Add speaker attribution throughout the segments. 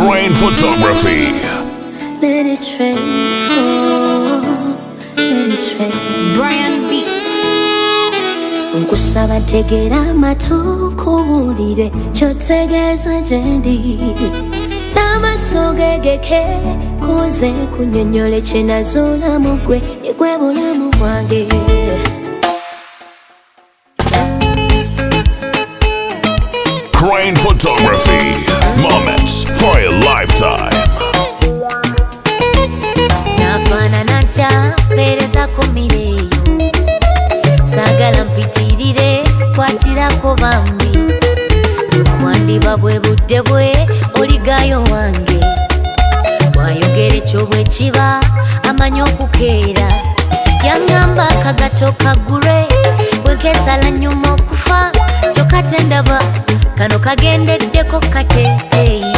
Speaker 1: Moryn photography.
Speaker 2: Let it train, oh, let it train.
Speaker 3: Brian Beats.
Speaker 2: Nkusaba tegera amatuuko buulire ky'otegeeza gye ndi. N'amaaso gegeke kuze kunnyonnyole kye nazuula mu ggwe ye gwe bulamu bwange.
Speaker 1: Moryn photography. Moments for a lifetime.
Speaker 2: Nafaanana ntya mpeereza kumireeyo, saagala mpitirire kwatirako bambi. Mwandiba bwe budde bwe oligayo wange, bwayogera ekyo bwe kiba amanyi okukeera. Yaŋŋamba akagato kaggule bwe keesala nnyuma okufa, kyokka tendaba kano kagendeddeko kateeteeyi.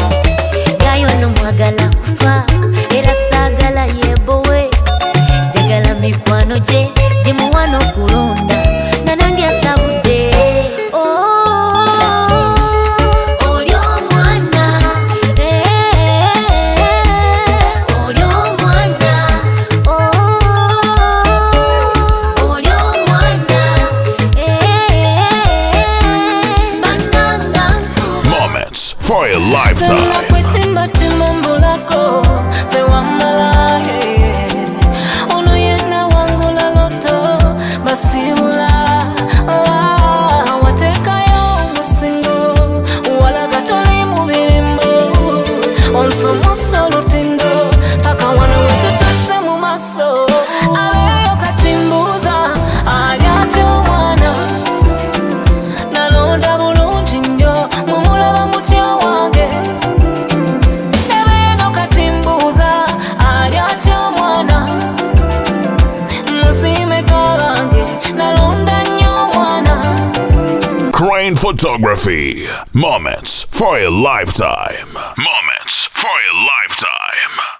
Speaker 2: Gayo no mwagala kufa era saagala yeebowe, njagala mikwano gye gimuwa n'okulonda nga nange asabudde. Oli omwana, oli omwana, oli omwana, bannanga.
Speaker 1: Moments for a lifetime. Moryn photography. Moments for a lifetime. Moments for a lifetime.